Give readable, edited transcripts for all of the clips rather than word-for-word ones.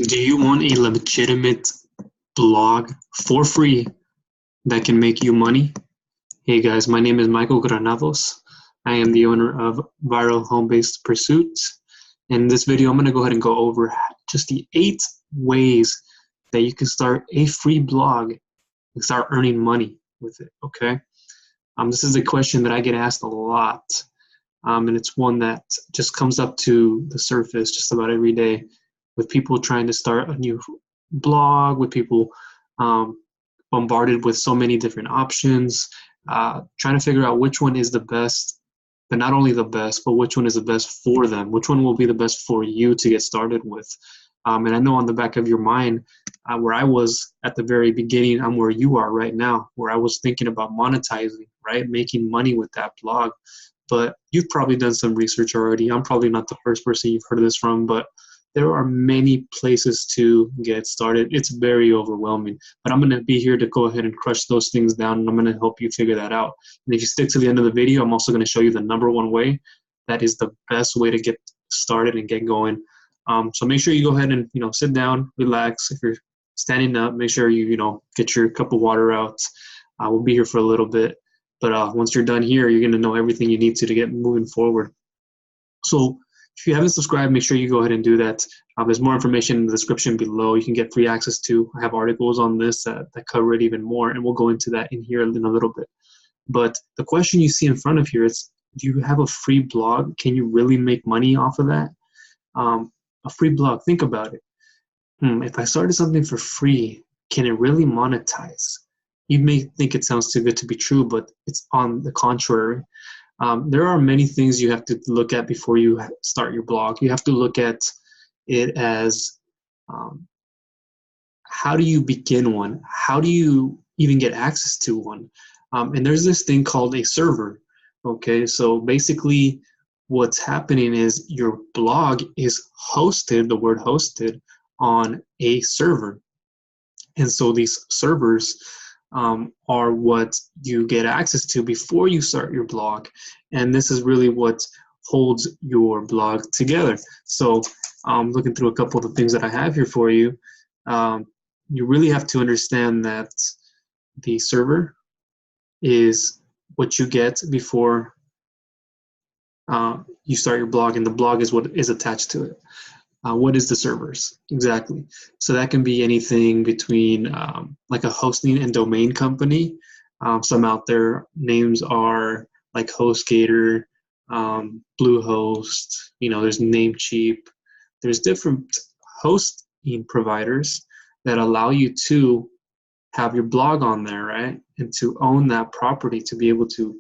Do you want a legitimate blog for free that can make you money? Hey guys, my name is Michael Granados. I am the owner of Viral Home-Based Pursuits. In this video, I'm going to go ahead and go over just the 8 ways that you can start a free blog and start earning money with it, okay? This is a question that I get asked a lot, and it's one that just comes up to the surface just about every day with people trying to start a new blog, with people bombarded with so many different options, trying to figure out which one is the best, but not only the best, but which one is the best for them, which one will be the best for you to get started with. And I know on the back of your mind, where I was at the very beginning, I'm where you are right now, where I was thinking about monetizing, right? Making money with that blog. But you've probably done some research already. I'm probably not the first person you've heard of this from, but there are many places to get started. It's very overwhelming, but I'm going to be here to go ahead and crush those things down, and I'm going to help you figure that out. And if you stick to the end of the video, I'm also going to show you the #1 way that is the best way to get started and get going. So make sure you go ahead and sit down, relax. If you're standing up, make sure you get your cup of water out. We'll be here for a little bit, but once you're done here, you're going to know everything you need to get moving forward. So if you haven't subscribed, make sure you go ahead and do that. There's more information in the description below. You can get free access to. I have articles on this that cover it even more, and we'll go into that in here in a little bit. But the question you see in front of here is, do you have a free blog? Can you really make money off of that? A free blog, think about it. If I started something for free, can it really monetize? You may think it sounds too good to be true, but it's on the contrary. There are many things you have to look at before you start your blog. You have to look at it as how do you begin one? How do you even get access to one? And there's this thing called a server. Okay, so basically what's happening is your blog is hosted, the word hosted, on a server. And so these servers are what you get access to before you start your blog. And this is really what holds your blog together. So looking through a couple of the things that I have here for you, you really have to understand that the server is what you get before you start your blog, and the blog is what is attached to it. What is the servers? Exactly. So that can be anything between like a hosting and domain company. Some out there, names are like HostGator, Bluehost, there's Namecheap. There's different hosting providers that allow you to have your blog on there, right? And to own that property, to be able to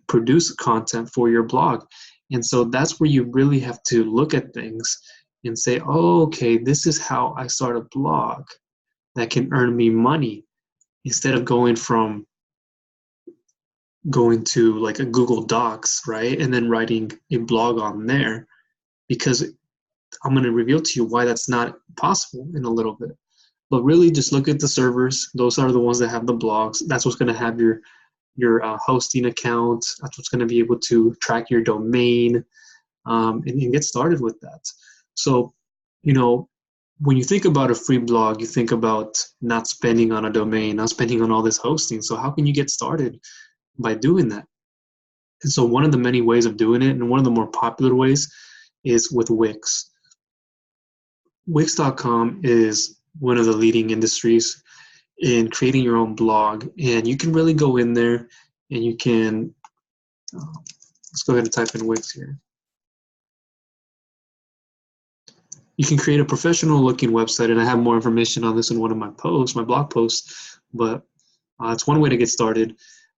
produce content for your blog. And so that's where you really have to look at things and say, oh, okay, this is how I start a blog that can earn me money, instead of going to like a Google Docs, right? And then writing a blog on there, because I'm going to reveal to you why that's not possible in a little bit. But really just look at the servers. Those are the ones that have the blogs. That's what's going to have your hosting account. That's what's going to be able to track your domain, and get started with that. So, when you think about a free blog, you think about not spending on a domain, not spending on all this hosting. So how can you get started by doing that? And so one of the many ways of doing it, and one of the more popular ways, is with Wix. Wix.com is one of the leading industries in creating your own blog, and you can really go in there and you can let's go ahead and type in Wix here. You can create a professional looking website, and I have more information on this in one of my posts, my blog posts, but it's one way to get started,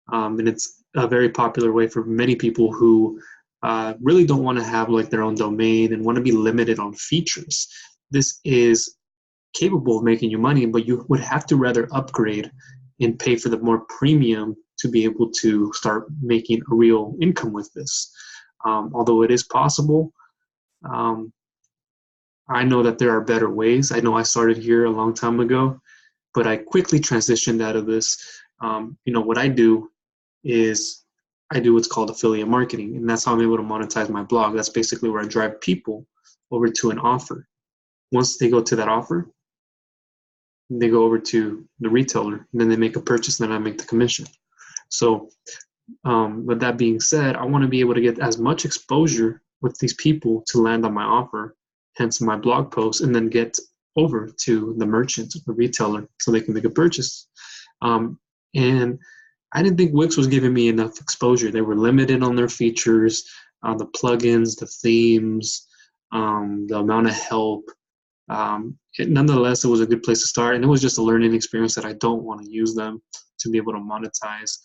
and it's a very popular way for many people who really don't want to have like their own domain and want to be limited on features. This is capable of making you money, but you would have to rather upgrade and pay for the more premium to be able to start making a real income with this. Although it is possible, I know that there are better ways. I know I started here a long time ago, but I quickly transitioned out of this. What I do is I do what's called affiliate marketing, and that's how I'm able to monetize my blog. That's basically where I drive people over to an offer. Once they go to that offer, they go over to the retailer, and then they make a purchase, and then I make the commission. So with that being said, I want to be able to get as much exposure with these people to land on my offer, hence my blog post, and then get over to the merchant, the retailer, so they can make a purchase. And I didn't think Wix was giving me enough exposure. They were limited on their features, the plugins, the themes, the amount of help. Nonetheless, it was a good place to start, and it was just a learning experience that I don't want to use them to be able to monetize.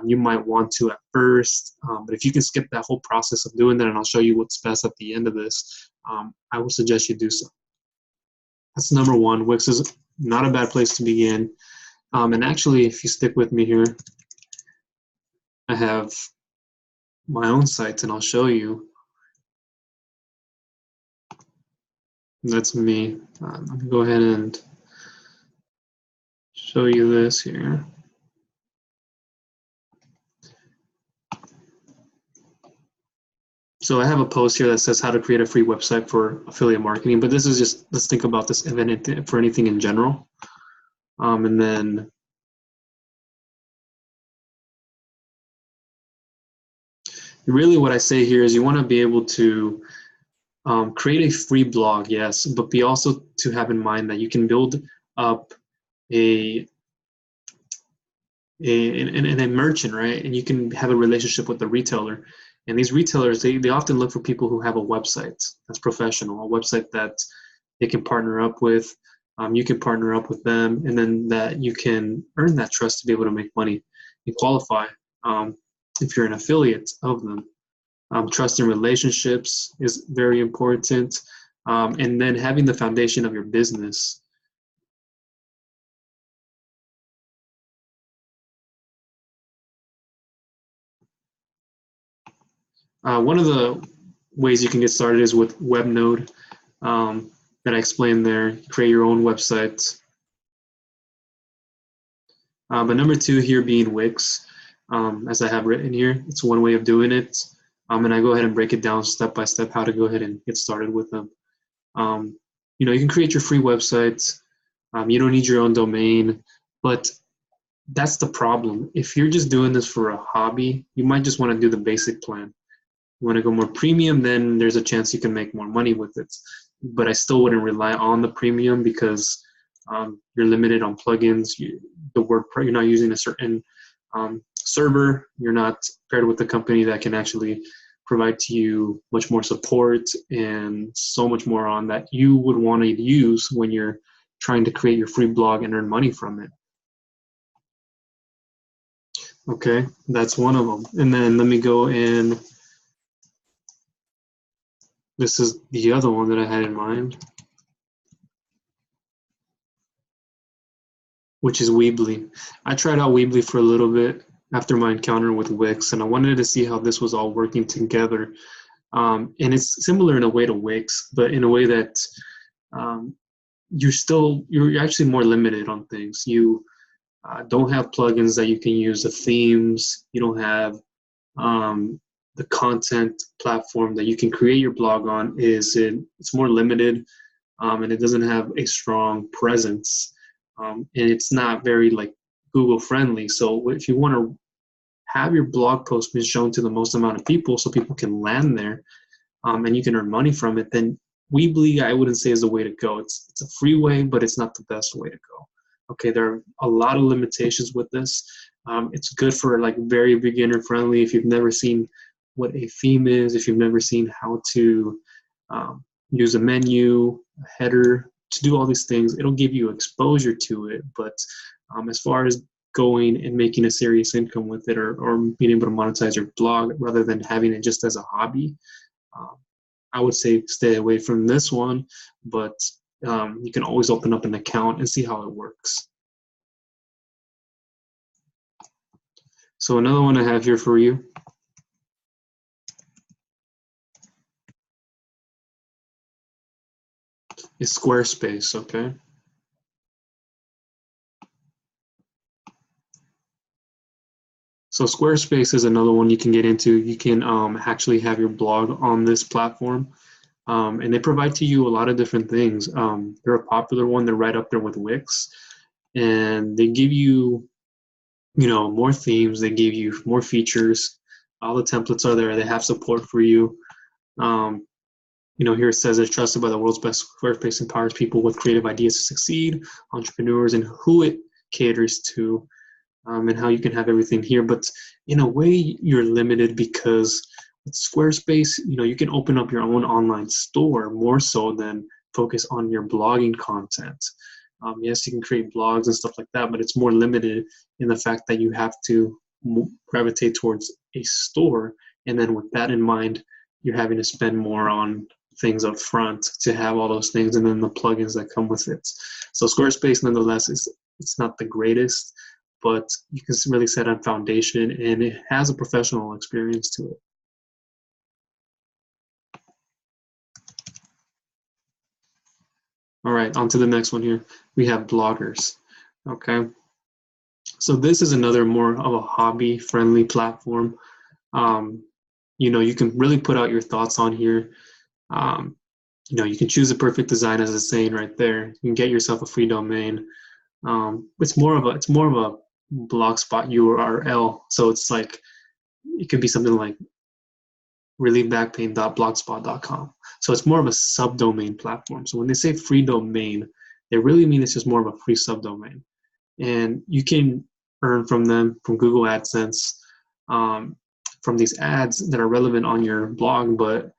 You might want to at first, but if you can skip that whole process of doing that, and I'll show you what's best at the end of this, I would suggest you do so. That's number one. Wix is not a bad place to begin. And actually, if you stick with me here, I have my own sites, and I'll show you. That's me. Let me go ahead and show you this here. So I have a post here that says how to create a free website for affiliate marketing, but this is just, let's think about this event for anything in general. And then really what I say here is you want to be able to create a free blog, yes, but be also to have in mind that you can build up a merchant, right? And you can have a relationship with the retailer. And these retailers, they often look for people who have a website that's professional, a website that they can partner up with. You can partner up with them, and then that you can earn that trust to be able to make money and qualify if you're an affiliate of them. Trust in relationships is very important. And then having the foundation of your business. One of the ways you can get started is with WebNode that I explained there. Create your own website. But number two here being Wix, as I have written here, it's one way of doing it. And I go ahead and break it down step by step how to go ahead and get started with them. You know, you can create your free websites. You don't need your own domain, but that's the problem. If you're just doing this for a hobby, you might just want to do the basic plan. You want to go more premium, then there's a chance you can make more money with it. But I still wouldn't rely on the premium because you're limited on plugins. The WordPress, you're not using a certain server. You're not paired with a company that can actually provide to you much more support and so much more on that you would want to use when you're trying to create your free blog and earn money from it. Okay, that's one of them. And then let me go in. This is the other one that I had in mind, which is Weebly. I tried out Weebly for a little bit after my encounter with Wix, and I wanted to see how this was all working together. And it's similar in a way to Wix, but in a way that you're actually more limited on things. You don't have plugins that you can use, the themes. You don't have the content platform that you can create your blog on. It's more limited, and it doesn't have a strong presence, and it's not very like Google friendly. So if you want to have your blog post be shown to the most amount of people so people can land there and you can earn money from it, then Weebly, I wouldn't say is the way to go. It's a free way, but it's not the best way to go. Okay, there are a lot of limitations with this. It's good for like very beginner friendly. If you've never seen what a theme is, if you've never seen how to use a menu, a header, to do all these things, it'll give you exposure to it. But as far as going and making a serious income with it, or being able to monetize your blog rather than having it just as a hobby, I would say stay away from this one, but you can always open up an account and see how it works. So another one I have here for you is Squarespace, okay? So Squarespace is another one you can get into. You can actually have your blog on this platform. And they provide to you a lot of different things. They're a popular one. They're right up there with Wix, and they give you, more themes. They give you more features. All the templates are there. They have support for you. Um, here it says it's trusted by the world's best Squarespace, empowers people with creative ideas to succeed, entrepreneurs, and who it caters to, and how you can have everything here. But in a way, you're limited because with Squarespace, you can open up your own online store more so than focus on your blogging content. Yes, you can create blogs and stuff like that, but it's more limited in the fact that you have to gravitate towards a store. And then with that in mind, you're having to spend more on things up front to have all those things, and then the plugins that come with it. So Squarespace, nonetheless, it's not the greatest, but you can really set a foundation, and it has a professional experience to it. All right, on to the next one here. We have bloggers. Okay, so this is another more of a hobby-friendly platform. You can really put out your thoughts on here. You can choose a perfect design, as it's saying right there. You can get yourself a free domain. It's more of a blogspot URL. So it's like, it could be something like reliefbackpain.blogspot.com. So it's more of a subdomain platform. So when they say free domain, they really mean it's just more of a free subdomain. And you can earn from them, from Google AdSense, from these ads that are relevant on your blog. But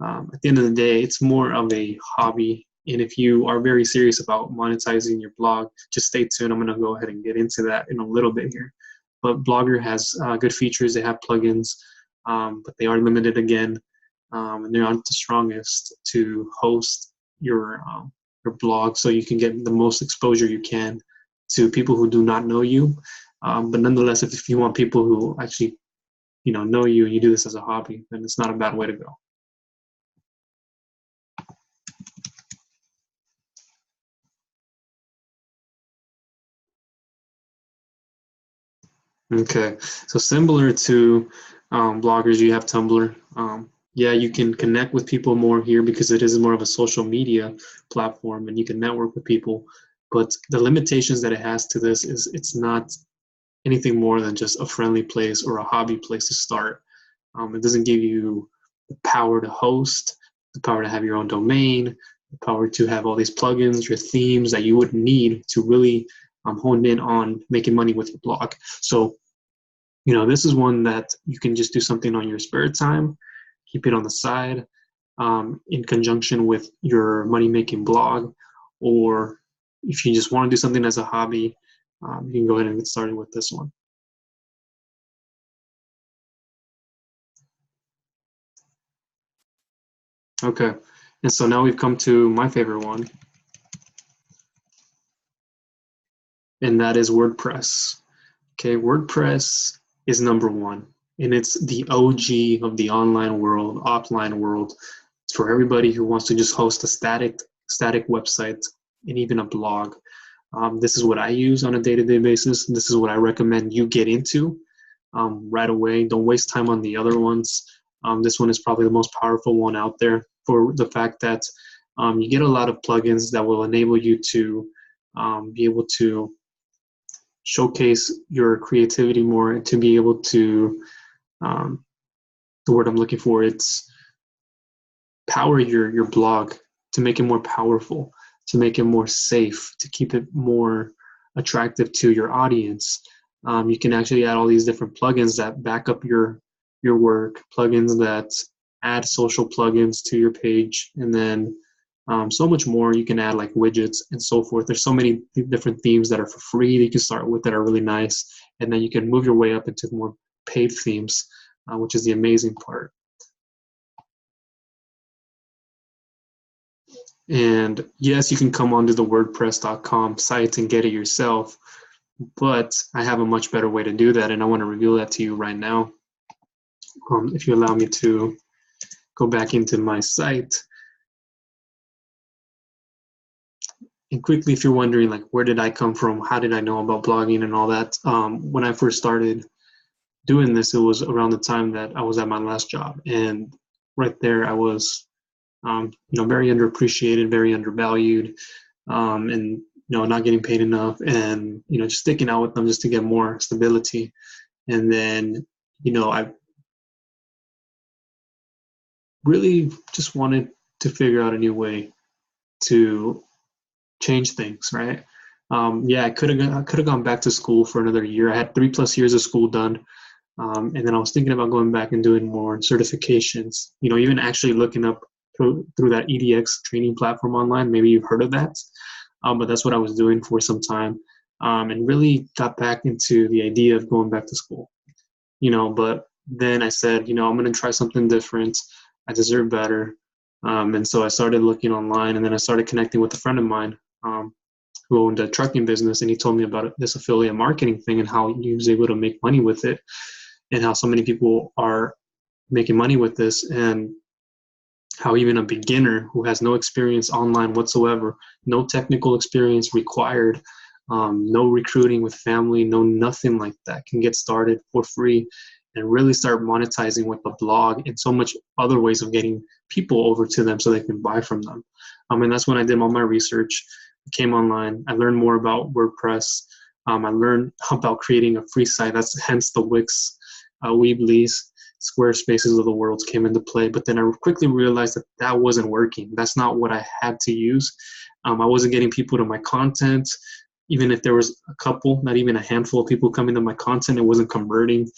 at the end of the day, it's more of a hobby. And if you are very serious about monetizing your blog, just stay tuned. I'm going to go ahead and get into that in a little bit here. But Blogger has good features. They have plugins, but they are limited again, and they're not the strongest to host your blog, so you can get the most exposure you can to people who do not know you. But nonetheless, if you want people who actually know you, and you do this as a hobby, then it's not a bad way to go. Okay, so similar to bloggers, you have Tumblr. Yeah, you can connect with people more here because it is more of a social media platform, and you can network with people. But the limitations that it has to this is it's not anything more than just a friendly place or a hobby place to start. It doesn't give you the power to host, the power to have your own domain, the power to have all these plugins, your themes that you would need to really hone in on making money with your blog. So, this is one that you can just do something on your spare time, keep it on the side, in conjunction with your money-making blog, or if you just want to do something as a hobby, you can go ahead and get started with this one. Okay, and so now we've come to my favorite one, and that is WordPress. Okay, WordPress is number one, and it's the OG of the online world, offline world. It's for everybody who wants to just host a static website and even a blog. This is what I use on a day-to-day basis. This is what I recommend you get into right away. Don't waste time on the other ones. This one is probably the most powerful one out there for the fact that you get a lot of plugins that will enable you to be able to showcase your creativity more, and to be able to, the word I'm looking for, it's power your blog, to make it more powerful, to make it more safe, to keep it more attractive to your audience. You can actually add all these different plugins that back up your work, plugins that add social plugins to your page, and then so much more. You can add like widgets and so forth. There's so many different themes that are for free that you can start with that are really nice, and then you can move your way up into more paid themes, which is the amazing part. And yes, you can come onto the WordPress.com site and get it yourself, but I have a much better way to do that, and I want to reveal that to you right now. If you allow me to go back into my site. And quickly, if you're wondering, like, where did I come from? How did I know about blogging and all that? When I first started doing this, it was around the time that I was at my last job. And right there, I was very underappreciated, very undervalued, and not getting paid enough, and just sticking out with them just to get more stability. And then I really just wanted to figure out a new way to change things, right? I could have gone back to school for another year. I had 3+ years of school done. And then I was thinking about going back and doing more certifications, even actually looking up through that EDX training platform online. Maybe you've heard of that. But that's what I was doing for some time, and really got back into the idea of going back to school. But then I said, I'm going to try something different. I deserve better. And so I started looking online, and then I started connecting with a friend of mine who owned a trucking business, and he told me about this affiliate marketing thing and how he was able to make money with it, and how so many people are making money with this, and how even a beginner who has no experience online whatsoever, no technical experience required, no recruiting with family, no nothing like that, can get started for free and really start monetizing with the blog and so much other ways of getting people over to them so they can buy from them. And that's when I did all my research. I came online. I learned more about WordPress. I learned about creating a free site. That's hence the Wix, Weebly's, Squarespaces of the world came into play. But then I quickly realized that that wasn't working. That's not what I had to use. I wasn't getting people to my content. Even if there was a couple, not even a handful of people coming to my content, it wasn't converting.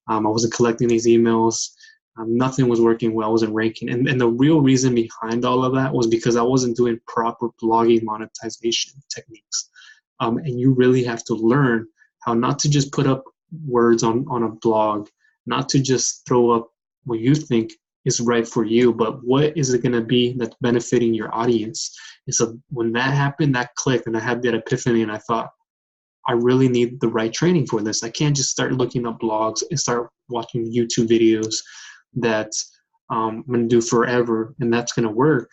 I wasn't collecting these emails. Nothing was working well. I wasn't ranking. And the real reason behind all of that was because I wasn't doing proper blogging monetization techniques. And you really have to learn how not to just put up words on a blog, not to just throw up what you think is right for you, but what is it going to be that's benefiting your audience? And so when that happened, that clicked, and I had that epiphany, and I thought, I really need the right training for this. I can't just start looking up blogs and start watching YouTube videos that I'm going to do forever and that's going to work.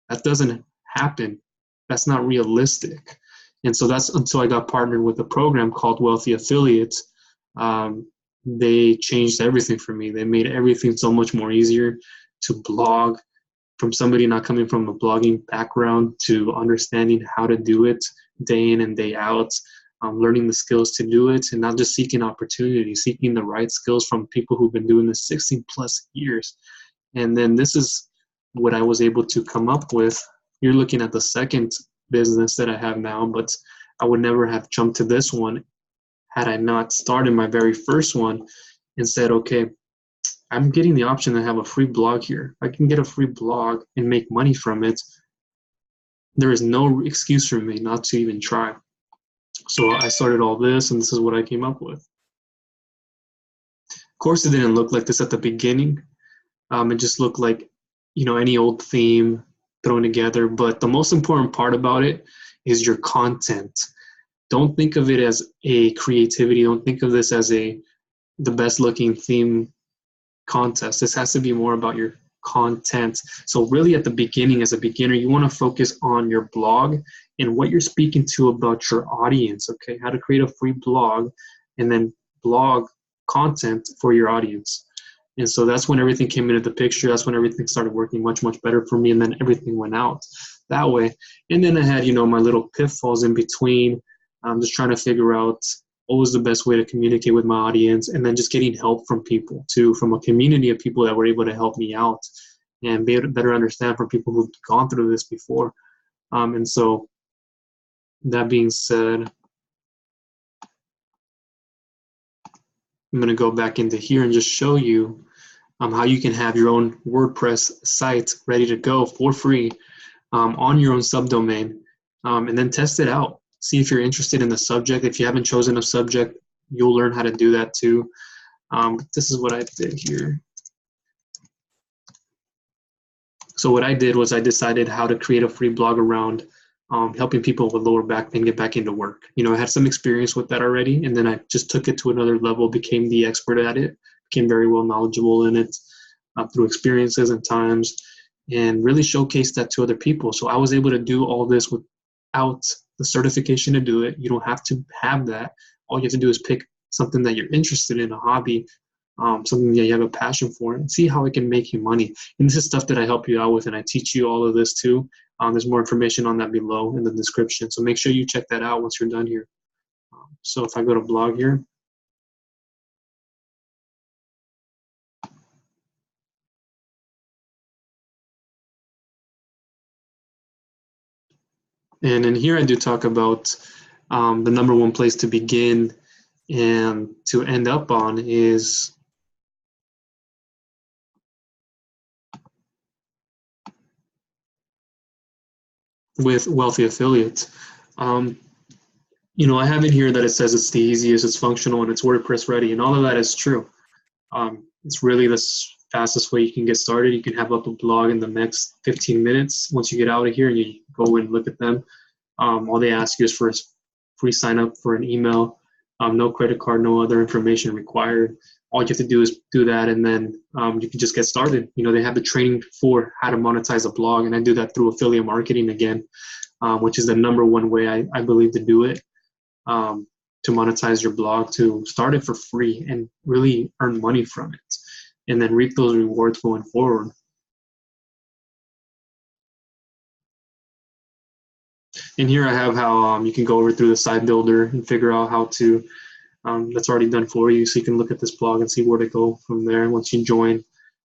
That doesn't happen. That's not realistic. And so that's until I got partnered with a program called Wealthy Affiliates. They changed everything for me. They made everything so much more easier to blog, from somebody not coming from a blogging background to understanding how to do it day in and day out. Learning the skills to do it, and not just seeking opportunity, seeking the right skills from people who've been doing this 16+ years. And then this is what I was able to come up with. You're looking at the second business that I have now, but I would never have jumped to this one had I not started my very first one and said, okay, I'm getting the option to have a free blog here. I can get a free blog and make money from it. There is no excuse for me not to even try. So I started all this, and this is what I came up with. Of course, it didn't look like this at the beginning. It just looked like, any old theme thrown together. But the most important part about it is your content. Don't think of it as a creativity. Don't think of this as the best looking theme contest. This has to be more about your content. So really at the beginning, as a beginner, you want to focus on your blog and what you're speaking to about your audience, okay? How to create a free blog and then blog content for your audience. And so that's when everything came into the picture. That's when everything started working much, much better for me. And then everything went out that way. And then I had, my little pitfalls in between. I'm just trying to figure out what was the best way to communicate with my audience, and then just getting help from people too, from a community of people that were able to help me out and be able to better understand from people who've gone through this before. And so that being said, I'm going to go back into here and just show you how you can have your own WordPress site ready to go for free on your own subdomain, and then test it out. See if you're interested in the subject. If you haven't chosen a subject, you'll learn how to do that too. This is what I did here. So what I did was I decided how to create a free blog around helping people with lower back pain get back into work. I had some experience with that already, and then I just took it to another level, became the expert at it, became very well knowledgeable in it through experiences and times, and really showcased that to other people. So I was able to do all this without the certification to do it. You don't have to have that. All you have to do is pick something that you're interested in, a hobby, something that you have a passion for, and see how it can make you money. And this is stuff that I help you out with, and I teach you all of this too. There's more information on that below in the description, so make sure you check that out once you're done here. So if I go to blog here, and in here I do talk about the number one place to begin and to end up on is with wealthy affiliates. You know, I have in here that it says it's the easiest, it's functional, and it's WordPress ready, and all of that is true. It's really the fastest way you can get started. You can have up a blog in the next 15 minutes. Once you get out of here and you go and look at them, all they ask you is for a free sign up for an email, no credit card, no other information required. All you have to do is do that, and then you can just get started. You know, they have the training for how to monetize a blog, and I do that through affiliate marketing again, which is the number one way I believe to do it. To monetize your blog, to start it for free and really earn money from it, and then reap those rewards going forward. And here I have how you can go over through the site builder and figure out how to, that's already done for you, so you can look at this blog and see where to go from there once you join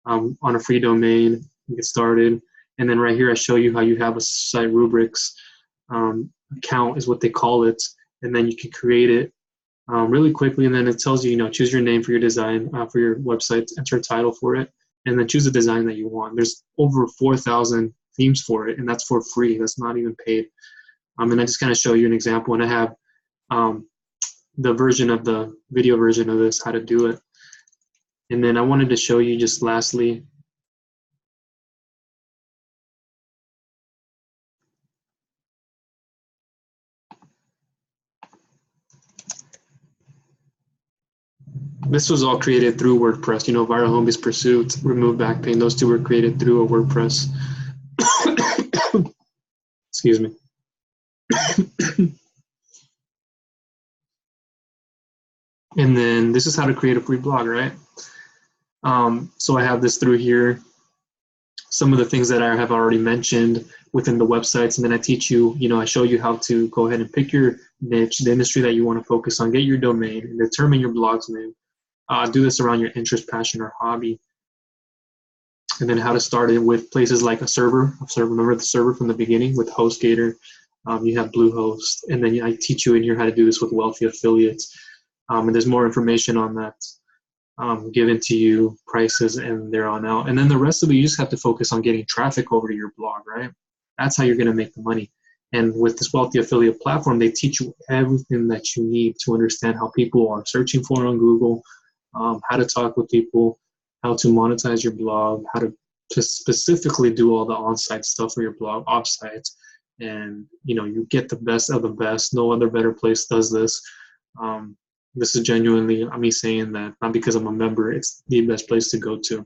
on a free domain and get started. And then right here I show you how you have a site rubrics account is what they call it, and then you can create it really quickly, and then it tells you, you know, choose your name for your design for your website, enter a title for it, and then choose the design that you want. There's over 4,000 themes for it, and that's for free. That's not even paid. And I just kind of show you an example, and I have the version of the video version of this, how to do it. And then I wanted to show you just lastly, this was all created through WordPress. You know, Viral Home Base Pursuit, Remove Back Pain, those two were created through a WordPress. Excuse me. And then this is how to create a free blog, right? So I have this through here, some of the things that I have already mentioned within the websites, and then I teach you, you know, I show you how to go ahead and pick your niche, the industry that you want to focus on, get your domain, and determine your blog's name. Do this around your interest, passion, or hobby. And then how to start it with places like a server. Remember the server from the beginning with HostGator. You have Bluehost, and then I teach you in here how to do this with wealthy affiliates. And there's more information on that given to you, prices, and there on out. And then the rest of it, you just have to focus on getting traffic over to your blog, right? That's how you're going to make the money. And with this wealthy affiliate platform, they teach you everything that you need to understand how people are searching for on Google, how to talk with people, how to monetize your blog, how to specifically do all the on-site stuff for your blog off-site. And, you know, you get the best of the best. No other better place does this. This is genuinely me saying that, not because I'm a member, it's the best place to go to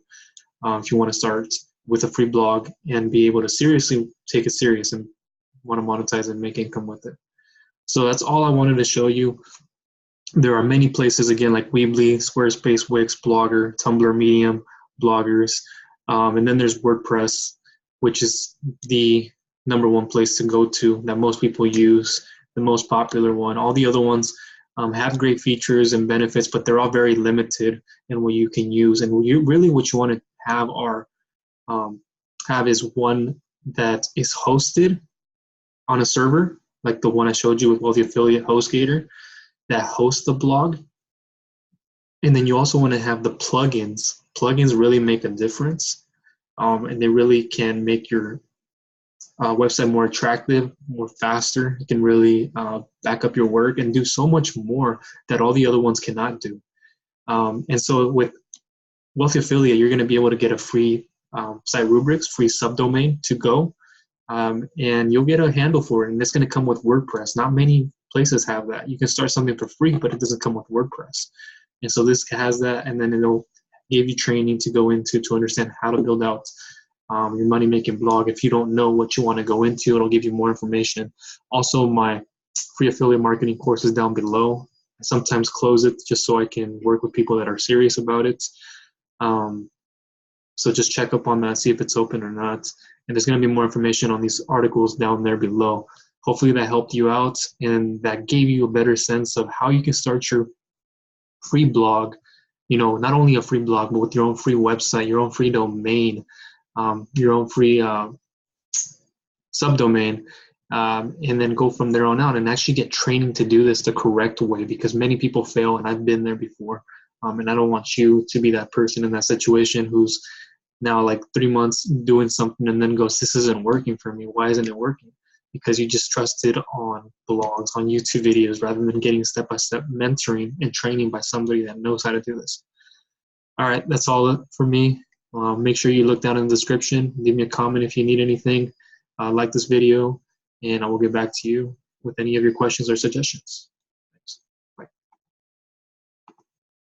if you want to start with a free blog and be able to seriously take it serious and want to monetize and make income with it. So that's all I wanted to show you. There are many places, again, like Weebly, Squarespace, Wix, Blogger, Tumblr, Medium, bloggers, and then there's WordPress, which is the number one place to go to that most people use, the most popular one. All the other ones have great features and benefits, but they're all very limited in what you can use. And what you want to have is one that is hosted on a server, like the one I showed you with Wealthy Affiliate, HostGator, that hosts the blog. And then you also want to have the plugins. Plugins really make a difference, and they really can make your website more attractive, more faster. It can really back up your work and do so much more that all the other ones cannot do. And so with Wealthy Affiliate, you're going to be able to get a free site rubrics, free subdomain to go, and you'll get a handle for it. And it's going to come with WordPress. Not many places have that. You can start something for free, but it doesn't come with WordPress. And so this has that, and then it'll give you training to go into to understand how to build out your money-making blog. If you don't know what you want to go into, it'll give you more information. Also, my free affiliate marketing course is down below. I sometimes close it just so I can work with people that are serious about it. So just check up on that, see if it's open or not. And there's going to be more information on these articles down there below. Hopefully that helped you out and that gave you a better sense of how you can start your free blog. You know, not only a free blog, but with your own free website, your own free domain, your own free subdomain, and then go from there on out and actually get training to do this the correct way, because many people fail, and I've been there before. And I don't want you to be that person in that situation who's now like 3 months doing something and then goes, this isn't working for me. Why isn't it working? Because you just trusted on blogs, on YouTube videos, rather than getting step-by-step mentoring and training by somebody that knows how to do this. All right, that's all for me. Make sure you look down in the description. Leave me a comment if you need anything. Like this video, and I will get back to you with any of your questions or suggestions.